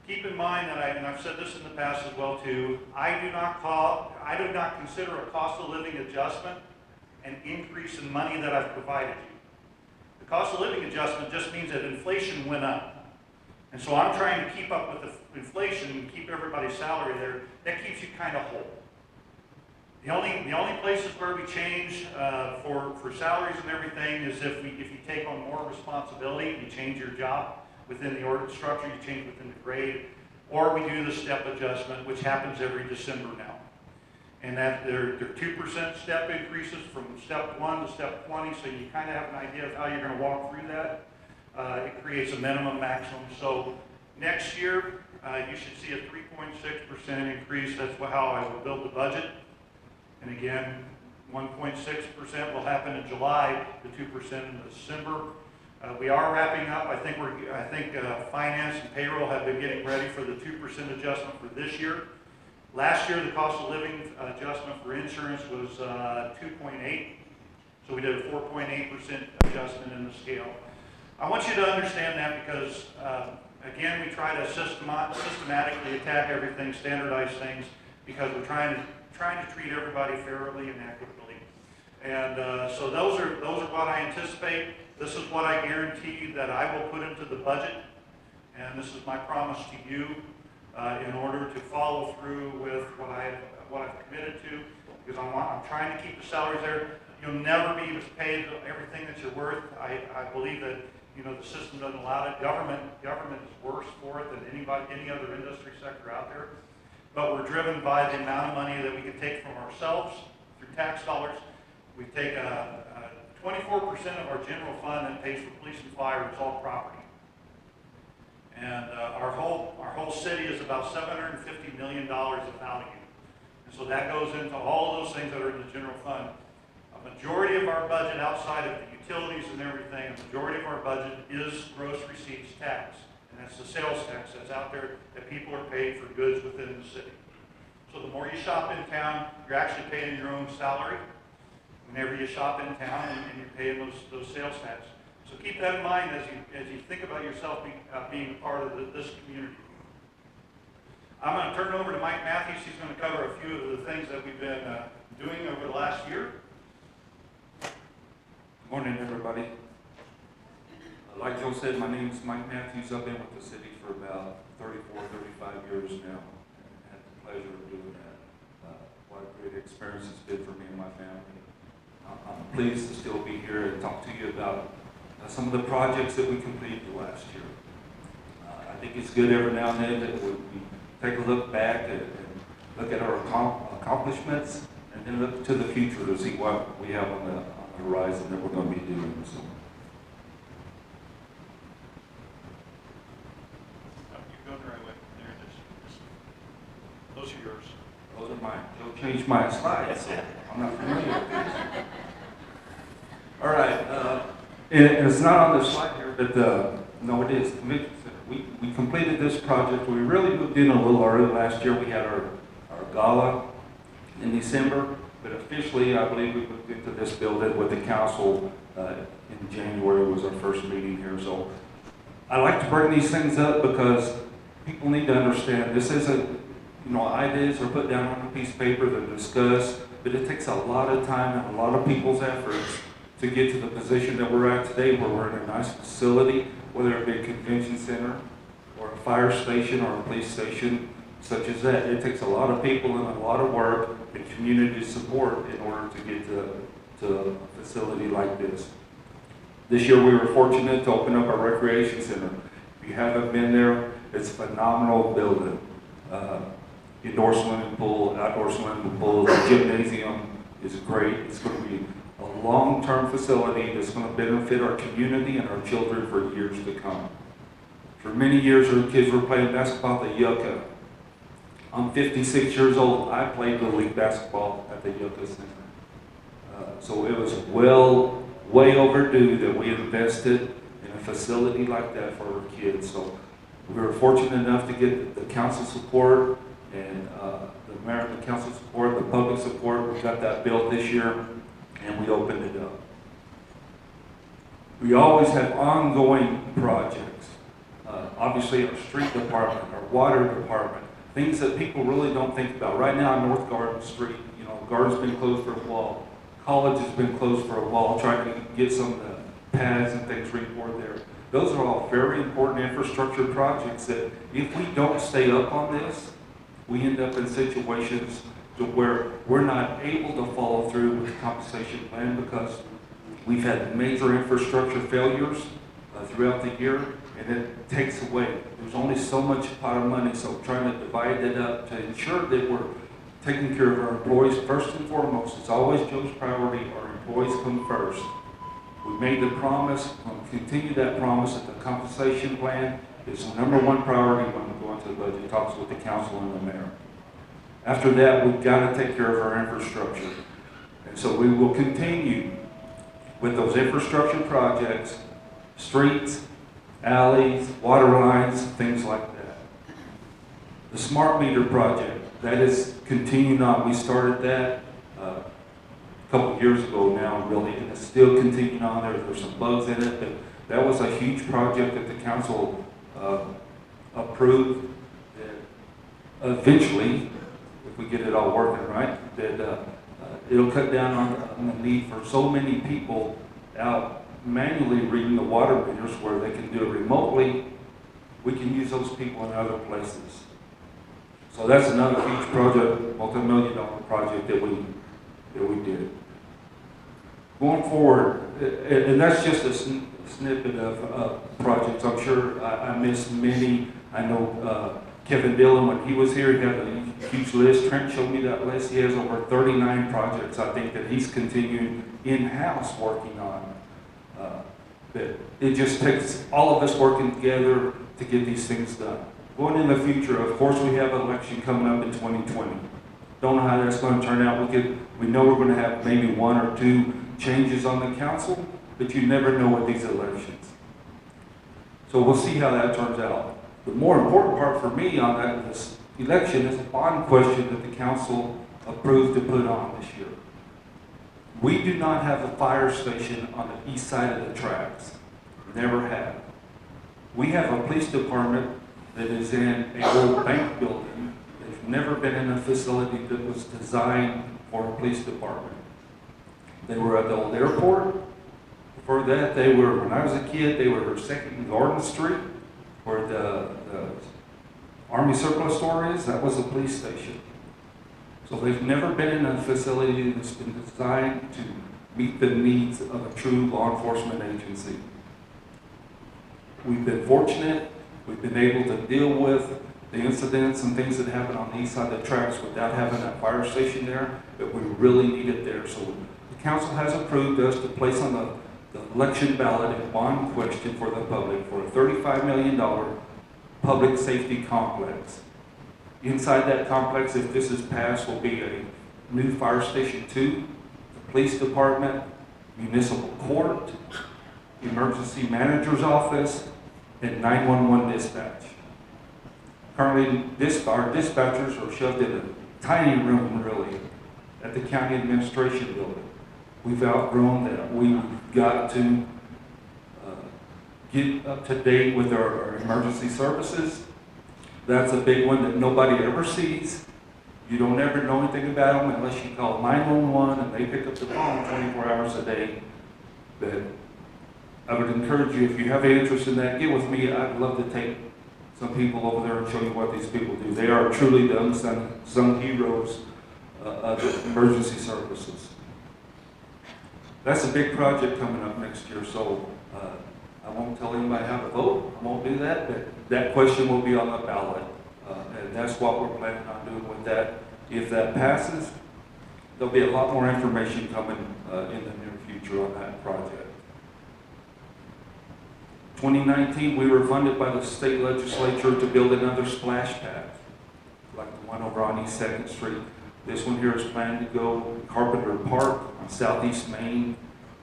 Keep in mind that and I've said this in the past as well too, I do not consider a cost of living adjustment an increase in money that I've provided you. The cost of living adjustment just means that inflation went up. And so I'm trying to keep up with the inflation and keep everybody's salary there. That keeps you kind of whole. The only places where we change for salaries and everything is if you take on more responsibility, you change your job within the order structure, you change within the grade, or we do the step adjustment, which happens every December now. And that they're 2% step increases from step 1 to step 20, so you kind of have an idea of how you're going to walk through that. It creates a minimum maximum. So next year, you should see a 3.6% increase. That's how I will build the budget. And again, 1.6% will happen in July, the 2% in December. We are wrapping up. I think finance and payroll have been getting ready for the 2% adjustment for this year. Last year, the cost of living adjustment for insurance was 2.8, so we did a 4.8% adjustment in the scale. I want you to understand that because, again, we try to systematically attack everything, standardize things, because we're trying to treat everybody fairly and equitably. And so those are what I anticipate. This is what I guarantee that I will put into the budget, and this is my promise to you. In order to follow through with what I've committed to, because I'm trying to keep the salaries there. You'll never be able to pay everything that you're worth. I believe that the system doesn't allow it. Government is worse for it than any other industry sector out there. but we're driven by the amount of money that we can take from ourselves through tax dollars. We take 24% of our general fund that pays for police and fire is all property. And our whole city is about $750 million of value. And so that goes into all of those things that are in the general fund. A majority of our budget outside of the utilities and everything, a majority of our budget is gross receipts tax. And that's the sales tax that's out there that people are paid for goods within the city. So the more you shop in town, you're actually paying your own salary whenever you shop in town, and you're paying those sales tax. So keep that in mind as you think about yourself being a part of this community. I'm going to turn it over to Mike Matthews. He's going to cover a few of the things that we've been doing over the last year. Good morning, everybody. Like Joe said, my name is Mike Matthews. I've been with the city for about 34, 35 years now, and had the pleasure of doing that. What a great experience it's been for me and my family. I'm pleased to still be here and talk to you about some of the projects that we completed last year. I think it's good every now and then that we take a look back and look at our accomplishments, and then look to the future to see what we have on the horizon that we're going to be doing. So. You're going the right way. There it is. Those are yours. Those are mine. Joe changed my slides, so I'm not familiar with these. All right, and it's not on the slide here, but no, it is. Convention Center. We completed this project. We really moved in a little early last year. We had our gala in December, but officially, I believe we moved into this building with the council in January. Was our first meeting here. So I like to bring these things up because people need to understand this isn't, ideas are put down on a piece of paper, they're discussed, but it takes a lot of time and a lot of people's efforts to get to the position that we're at today, where we're in a nice facility, whether it be a convention center or a fire station or a police station such as that. It takes a lot of people and a lot of work and community support in order to get to a facility like this. This year we were fortunate to open up our recreation center. If you haven't been there, it's a phenomenal building. Indoor swimming pool, outdoor swimming pool, the gymnasium is great. It's going to be a long-term facility that's going to benefit our community and our children for years to come. For many years, our kids were playing basketball at the Yucca. I'm 56 years old. I played Little League basketball at the Yucca Center. So it was way overdue that we invested in a facility like that for our kids. So we were fortunate enough to get the council support and the mayor and the council support, the public support. We got that built this year, and we opened it up. We always have ongoing projects. Obviously, our street department, our water department, things that people really don't think about. Right now, on North Garden Street, Garden's been closed for a while. College has been closed for a while, trying to get some of the pads and things repoured there. Those are all very important infrastructure projects that if we don't stay up on this, we end up in situations to where we're not able to follow through with the compensation plan because we've had major infrastructure failures throughout the year, and it takes away. There's only so much pot of money, so trying to divide it up to ensure that we're taking care of our employees first and foremost. It's always Joe's priority. Our employees come first. We made the promise, we'll continue that promise, that the compensation plan is the number one priority when we go into the budget talks with the council and the mayor. After that, we've got to take care of our infrastructure. And so we will continue with those infrastructure projects, streets, alleys, water lines, things like that. The smart meter project, that is continuing on. We started that a couple years ago now, really, and it's still continuing on. There's some bugs in it, but that was a huge project that the council approved. That eventually, if we get it all working right, that it'll cut down on the need for so many people out manually reading the water meters where they can do it remotely. We can use those people in other places. So that's another huge project, multi-million-dollar project that we did. Going forward, and that's just a snippet of projects. I'm sure I missed many. I know Kevin Dillon, when he was here, he had a huge list. Trent showed me that list. He has over 39 projects, I think, that he's continuing in-house working on. That it just takes all of us working together to get these things done. Going in the future, of course, we have an election coming up in 2020. Don't know how that's going to turn out. We know we're going to have maybe 1 or 2 changes on the council, but you never know with these elections. So we'll see how that turns out. The more important part for me on this election is a bond question that the council approved to put on this year. We do not have a fire station on the east side of the tracks. Never have. We have a police department that is in an old bank building. They've never been in a facility that was designed for a police department. They were at the old airport. Before that, when I was a kid, they were 2nd and Garden Street, where the Army surplus store is. That was a police station. So they've never been in a facility that's been designed to meet the needs of a true law enforcement agency. We've been fortunate. We've been able to deal with the incidents and things that happen on the east side of the tracks without having that fire station there, but we really need it there. So the council has approved us to place on the election ballot a bond question for the public for a $35 million public safety complex. Inside that complex, if this is passed, will be a new fire station 2, the police department, municipal court, emergency manager's office, and 911 dispatch. Currently, our dispatchers are shoved in a tiny room, really, at the county administration building. We've outgrown that. We've got to get up to date with our emergency services. That's a big one that nobody ever sees. You don't ever know anything about them unless you call 911 and they pick up the phone 24 hours a day. But I would encourage you, if you have an interest in that, get with me. I'd love to take some people over there and show you what these people do. They are truly the unsung heroes of the emergency services. That's a big project coming up next year, so I won't tell anybody how to vote. I won't do that, but that question will be on the ballot, and that's what we're planning on doing with that. If that passes, there'll be a lot more information coming in the near future on that project. 2019, we were funded by the state legislature to build another splash pad, like the one over on East 2nd Street. This one here is planned to go Carpenter Park on Southeast Main.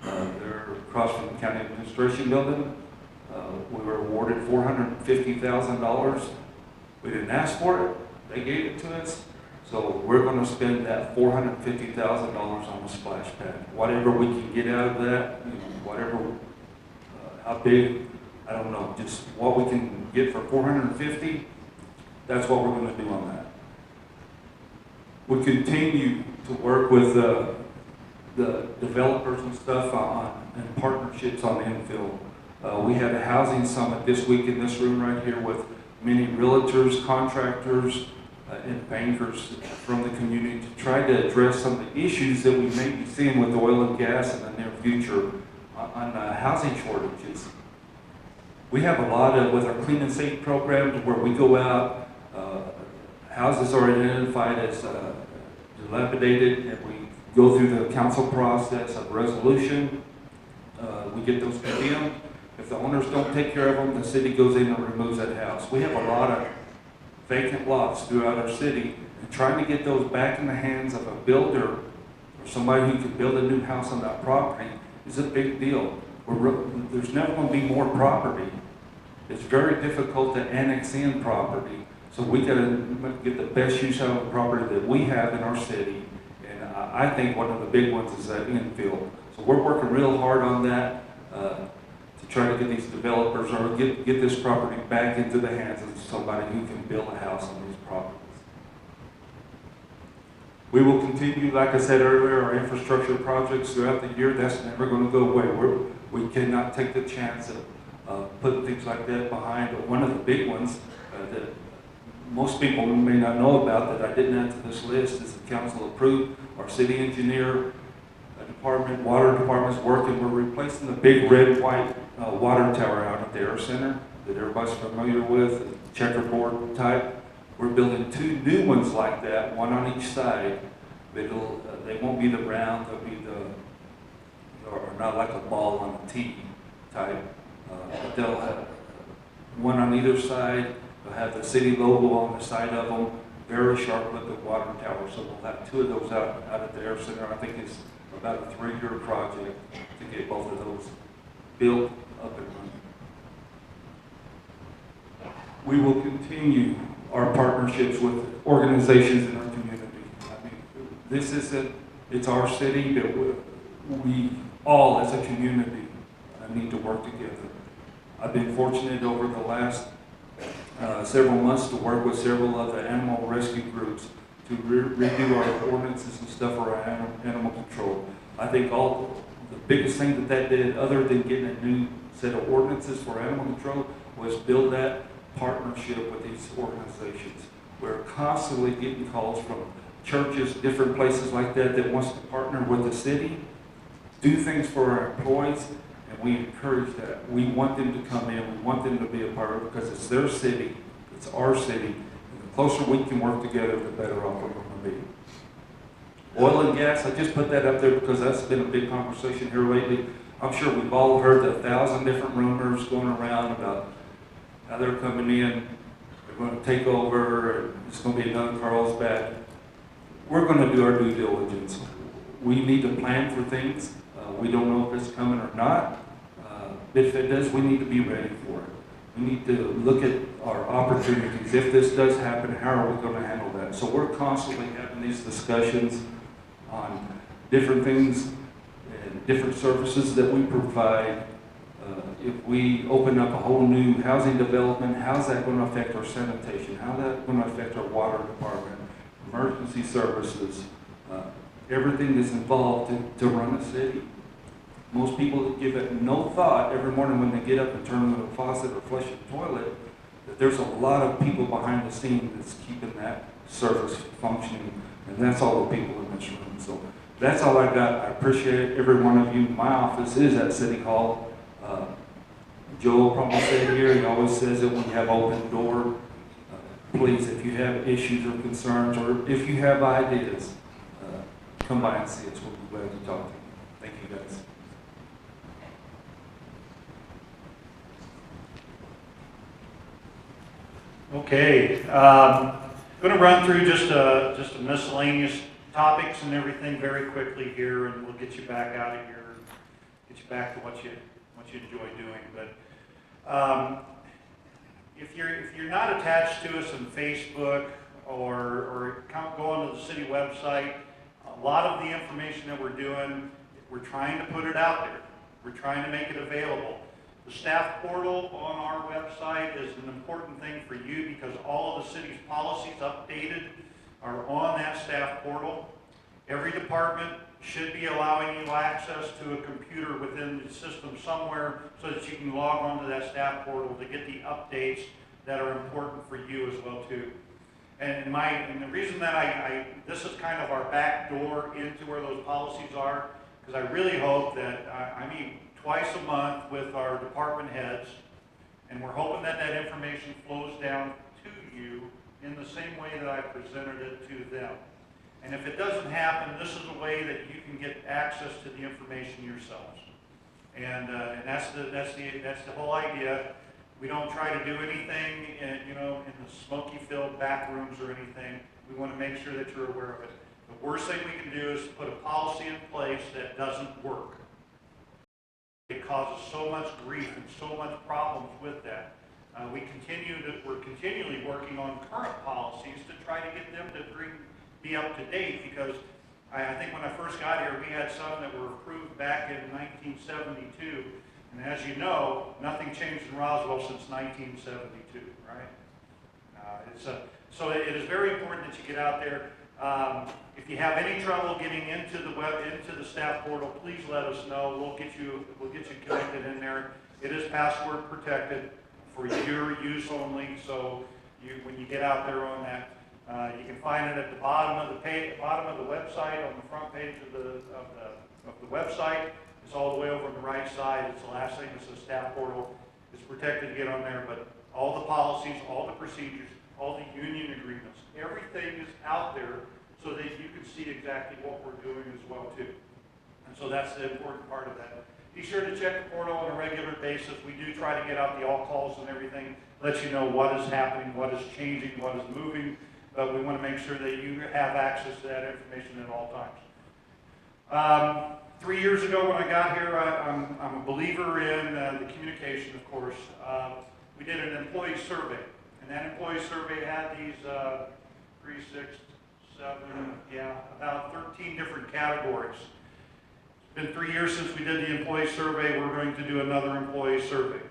They're across from the county administration building. We were awarded $450,000. We didn't ask for it. They gave it to us. So we're going to spend that $450,000 on the splash pad. Whatever we can get out of that, whatever, how big, I don't know, just what we can get for $450,000, that's what we're going to do on that. We continue to work with the developers and stuff and partnerships on infill. We had a housing summit this week in this room right here with many realtors, contractors, and bankers from the community to try to address some of the issues that we may be seeing with oil and gas in the near future on housing shortages. We have a lot of, with our clean and safe programs, where we go out, houses are identified as dilapidated, and we go through the council process of resolution. We get those condemned. If the owners don't take care of them, the city goes in and removes that house. We have a lot of vacant lots throughout our city, and trying to get those back in the hands of a builder or somebody who can build a new house on that property is a big deal. There's never going to be more property. It's very difficult to annex in property, so we got to get the best use out of the property that we have in our city. And I think one of the big ones is that infill. So we're working real hard on that to try to get these developers or get this property back into the hands of somebody who can build a house on these properties. We will continue, like I said earlier, our infrastructure projects throughout the year. That's never going to go away. We cannot take the chance of putting things like that behind. But one of the big ones that most people may not know about that I didn't add to this list is the council approved our city engineer department, water department's working. We're replacing the big red, white water tower out at the Air Center that everybody's familiar with, checkerboard type. We're building 2 new ones like that, one on each side. But they won't be the round, they'll be or not like a ball on a tee type. But they'll have one on either side. They'll have the city logo on the side of them, very sharp looking water tower. So we'll have 2 of those out at the Air Center. I think it's about a 3-year project to get both of those built up and running. We will continue our partnerships with organizations in our community. I mean, this isn't, it's our city, but we all as a community need to work together. I've been fortunate over the last several months to work with several of the animal rescue groups to redo our ordinances and stuff for our animal control. I think the biggest thing that did, other than getting a new set of ordinances for animal control, was build that partnership with these organizations. We're constantly getting calls from churches, different places like that wants to partner with the city, do things for our employees, and we encourage that. We want them to come in, we want them to be a part of it because it's their city, it's our city, and the closer we can work together, the better off we're going to be. Oil and gas, I just put that up there because that's been a big conversation here lately. I'm sure we've all heard 1,000 different rumors going around about how they're coming in, they're going to take over, it's going to be another Carlsbad. We're going to do our due diligence. We need to plan for things. We don't know if it's coming or not. If it does, we need to be ready for it. We need to look at our opportunities. If this does happen, how are we going to handle that? So we're constantly having these discussions on different things and different services that we provide. If we open up a whole new housing development, how's that going to affect our sanitation? How's that going to affect our water department, emergency services, everything that's involved to run a city? Most people give it no thought every morning when they get up and turn on the faucet or flush the toilet, that there's a lot of people behind the scenes that's keeping that service functioning, and that's all the people in this room. So that's all I got. I appreciate every one of you. My office is at City Hall. Joe probably said here, he always says it when you have open door. Please, if you have issues or concerns, or if you have ideas, come by and see us. We'll be glad to talk to you. Thank you, guys. Okay, going to run through just a miscellaneous topics and everything very quickly here, and we'll get you back out of here, get you back to what you enjoy doing. But if you're not attached to us on Facebook or go onto the city website, a lot of the information that we're doing, we're trying to put it out there. We're trying to make it available. The staff portal on our website is an important thing for you because all of the city's policies updated are on that staff portal. Every department should be allowing you access to a computer within the system somewhere so that you can log onto that staff portal to get the updates that are important for you as well too. And the reason that this is kind of our back door into where those policies are, because I really hope that I meet twice a month with our department heads, and we're hoping that that information flows down to you in the same way that I presented it to them. And if it doesn't happen, this is a way that you can get access to the information yourselves. And that's the whole idea. We don't try to do anything in the smoky-filled back rooms or anything. We want to make sure that you're aware of it. The worst thing we can do is put a policy in place that doesn't work. It causes so much grief and so much problems with that. We're continually working on current policies to try to get them to be up to date, because I think when I first got here, we had some that were approved back in 1972, and as you know, nothing changed in Roswell since 1972, right? So it is very important that you get out there. If you have any trouble getting into the staff portal, please let us know. We'll get you connected in there. It is password protected for your use only. So when you get out there on that, you can find it at the bottom of the website, on the front page of the website. It's all the way over on the right side. It's the last thing that says staff portal. It's protected to get on there, but all the policies, all the procedures all the union agreements. Everything is out there so that you can see exactly what we're doing as well too. And so that's the important part of that. Be sure to check the portal on a regular basis. We do try to get out the all calls and everything, let you know what is happening, what is changing, what is moving, but we want to make sure that you have access to that information at all times. 3 years ago when I got here, I'm a believer in the communication, of course. We did an employee survey, and that employee survey had these 3, 6, 7, about 13 different categories. It's been 3 years since we did the employee survey. We're going to do another employee survey.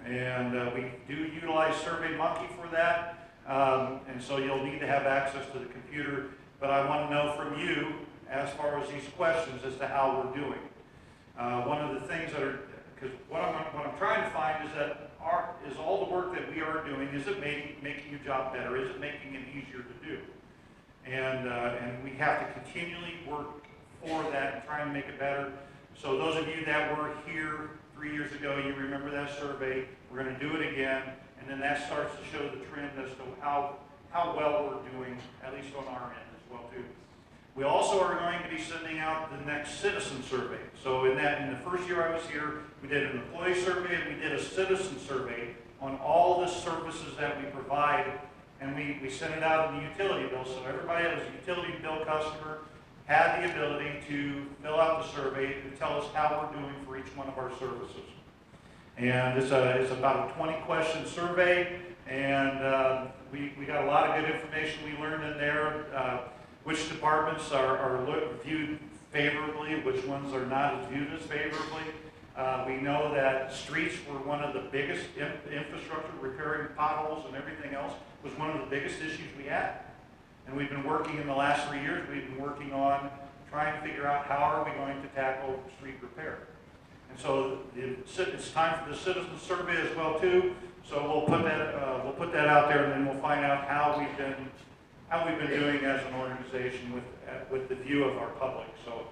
And we do utilize SurveyMonkey for that. And so you'll need to have access to the computer. But I want to know from you, as far as these questions, as to how we're doing. One of the things that are, because what I'm trying to find is that is all the work that we are doing, is it making your job better? Is it making it easier to do? And we have to continually work for that and try and make it better. So those of you that were here 3 years ago, you remember that survey. We're going to do it again, and then that starts to show the trend as to how well we're doing, at least on our end as well too. We also are going to be sending out the next citizen survey. So in the first year I was here, we did an employee survey and we did a citizen survey on all the services that we provide, and we sent it out in the utility bill. So everybody that was a utility bill customer had the ability to fill out the survey and tell us how we're doing for each one of our services. And it's about a 20-question survey, and we got a lot of good information we learned in there. Which departments are viewed favorably, which ones are not viewed as favorably. We know that streets were one of the biggest infrastructure, repairing potholes and everything else was one of the biggest issues we had. And we've been working in the last 3 years, we've been working on trying to figure out how are we going to tackle street repair. And so it's time for the citizen survey as well too. So we'll put that out there, and then we'll find out how we've been doing as an organization with the view of our public. So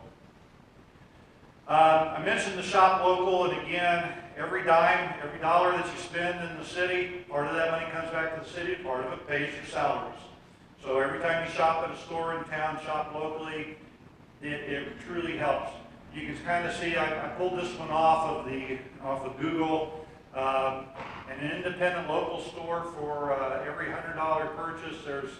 I mentioned the shop local, and again, every dime, every dollar that you spend in the city, part of that money comes back to the city, part of it pays your salaries. So every time you shop at a store in town, shop locally, it truly helps. You can kind of see, I pulled this one off of Google. An independent local store, for every $100 purchase, there's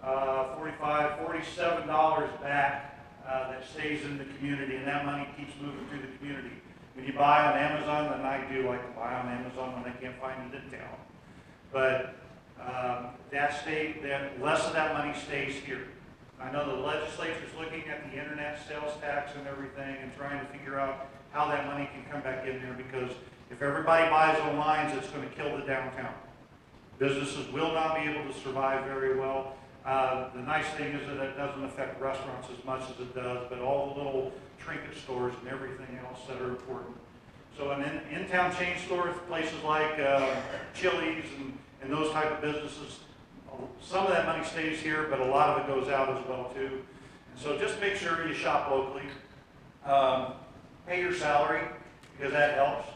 $47 back that stays in the community, and that money keeps moving through the community. When you buy on Amazon, and I do like to buy on Amazon when I can't find it in town, but less of that money stays here. I know the legislature's looking at the internet sales tax and everything and trying to figure out how that money can come back in there, because if everybody buys online, it's going to kill the downtown. Businesses will not be able to survive very well. The nice thing is that it doesn't affect restaurants as much as it does, but all the little trinket stores and everything else that are important. So in-town chain stores, places like Chili's and those type of businesses, some of that money stays here, but a lot of it goes out as well too. And so just make sure you shop locally. Pay your salary, because that helps.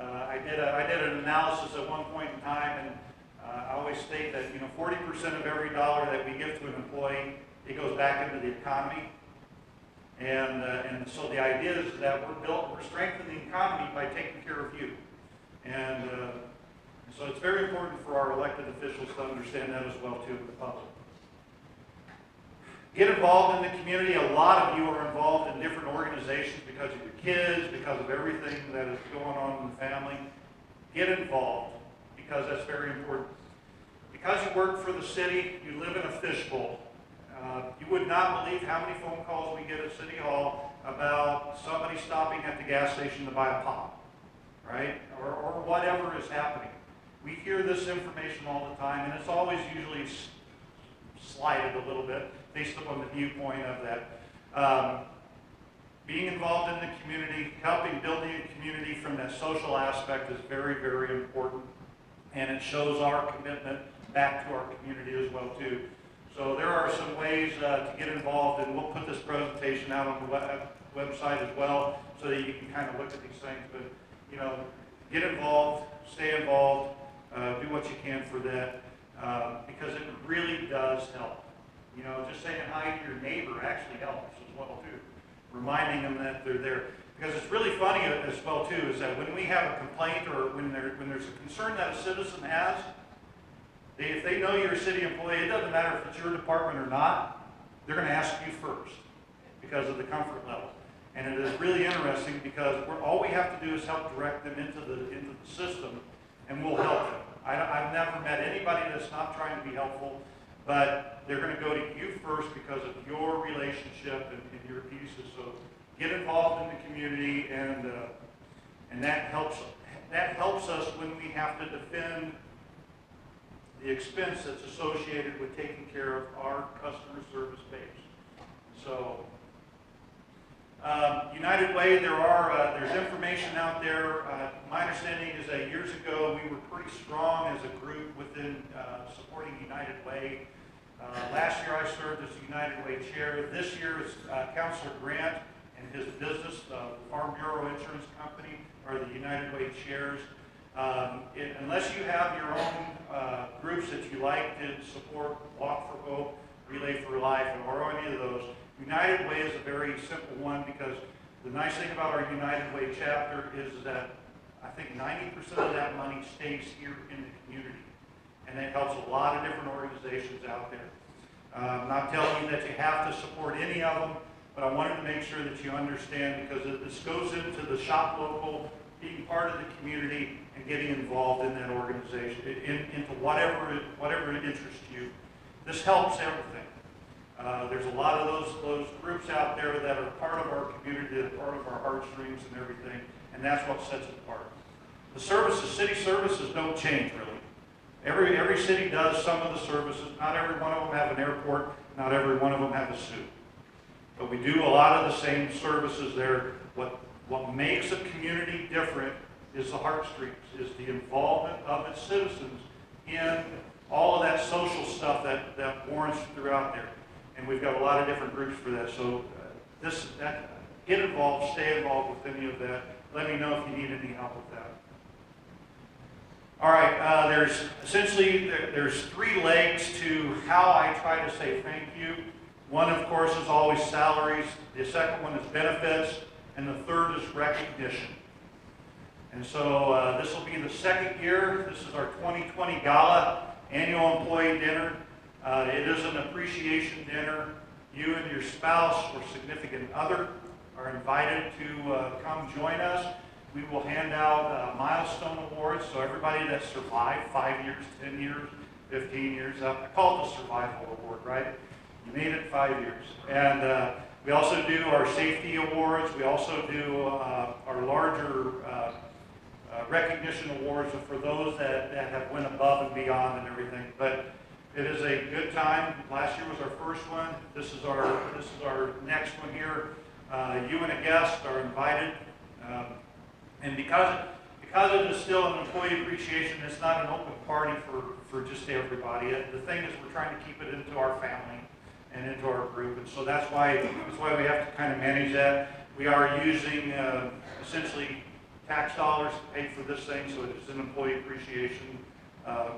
I did an analysis at one point in time, and I always state that 40% of every dollar that we give to an employee, it goes back into the economy. And so the idea is that we're strengthening the economy by taking care of you. And so it's very important for our elected officials to understand that as well too, the public. Get involved in the community. A lot of you are involved in different organizations because of your kids, because of everything that is going on in the family. Get involved, because that's very important. Because you work for the city, you live in a fishbowl. You would not believe how many phone calls we get at City Hall about somebody stopping at the gas station to buy a pop, right? Or whatever is happening. We hear this information all the time, and it's always usually slighted a little bit based upon the viewpoint of that. Being involved in the community, helping build the community from that social aspect is very, very important, and it shows our commitment back to our community as well too. So there are some ways to get involved, and we'll put this presentation out on the website as well, so that you can kind of look at these things. But get involved, stay involved, do what you can for that, because You know, just saying hi to your neighbor actually helps as well too. Reminding them that they're there. Because it's really funny as well too, is that when we have a complaint or when there's a concern that a citizen has, if they know you're a city employee, it doesn't matter if it's your department or not, they're going to ask you first because of the comfort level. And it is really interesting because all we have to do is help direct them into the system, and we'll help them. I've never met anybody that's not trying to be helpful, but they're going to go to you first because of your relationship and your pieces. So get involved in the community, and that helps us when we have to defend the expense that's associated with taking care of our customer service base. So, United Way, there's information out there. My understanding is that years ago we were pretty strong as a group within supporting United Way. Last year I served as the United Way chair. This year is Councilor Grant and his business, the Farm Bureau Insurance Company, are the United Way chairs. Unless you have your own groups that you like to support, Walk for Hope, Relay for Life, or any of those, United Way is a very simple one because the nice thing about our United Way chapter is that I think 90% of that money stays here in the community. And it helps a lot of different organizations out there. I'm not telling you that you have to support any of them, but I wanted to make sure that you understand because this goes into the shop local, being part of the community, and getting involved in that organization, into whatever it interests you. This helps everything. There's a lot of those groups out there that are part of our community, that are part of our heartstrings and everything, and that's what sets it apart. The services, city services don't change really. Every city does some of the services. Not every one of them have an airport. Not every one of them have a zoo. But we do a lot of the same services there. What makes a community different is the heartstrings, is the involvement of its citizens in all of that social stuff that warrants throughout there. And we've got a lot of different groups for that. So get involved, stay involved with any of that. Let me know if you need any help with that. All right, there's three legs to how I try to say thank you. One, of course, is always salaries. The second one is benefits. And the third is recognition. And so this will be the second year. This is our 2020 Gala Annual Employee Dinner. It is an appreciation dinner. You and your spouse or significant other are invited to come join us. We will hand out milestone awards, so everybody that survived 5 years, 10 years, 15 years, I call it the survival award, right? You made it 5 years. And we also do our safety awards. We also do our larger recognition awards for those that have went above and beyond and everything. But it is a good time. Last year was our first one. This is our next one here. You and a guest are invited. And because it is still an employee appreciation, it's not an open party for just everybody. The thing is we're trying to keep it into our family and into our group. And so that's why we have to kind of manage that. We are using essentially tax dollars to pay for this thing, so it's an employee appreciation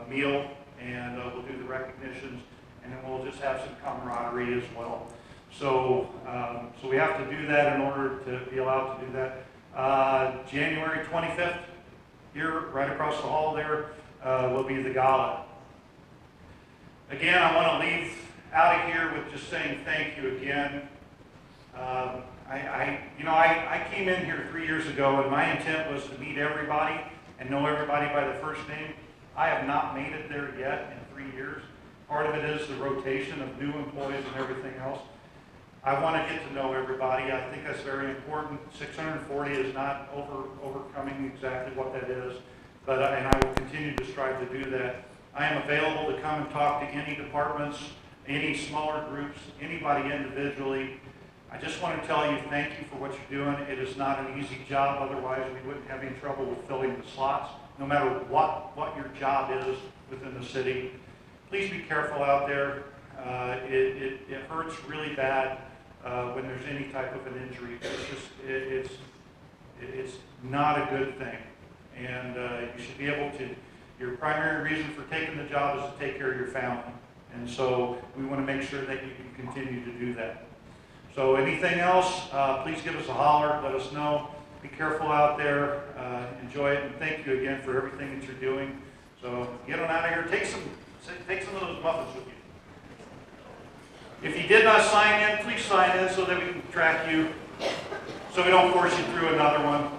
meal, and we'll do the recognitions, and then we'll just have some camaraderie as well. So we have to do that in order to be allowed to do that. January 25th, here, right across the hall there, will be the gala. Again, I want to leave out of here with just saying thank you again. I came in here 3 years ago, and my intent was to meet everybody and know everybody by the first name. I have not made it there yet in 3 years. Part of it is the rotation of new employees and everything else. I want to get to know everybody. I think that's very important. 640 is not overcoming exactly what that is, and I will continue to strive to do that. I am available to come and talk to any departments, any smaller groups, anybody individually. I just want to tell you thank you for what you're doing. It is not an easy job, otherwise we wouldn't have any trouble with filling the slots, no matter what your job is within the city. Please be careful out there. It hurts really bad when there's any type of an injury. It's not a good thing. And you should be able to, your primary reason for taking the job is to take care of your family. And so we want to make sure that you can continue to do that. So anything else, please give us a holler, let us know. Be careful out there, enjoy it, and thank you again for everything that you're doing. So get on out of here, take some of those muffins with you. If you did not sign in, please sign in so that we can track you, so we don't force you through another one.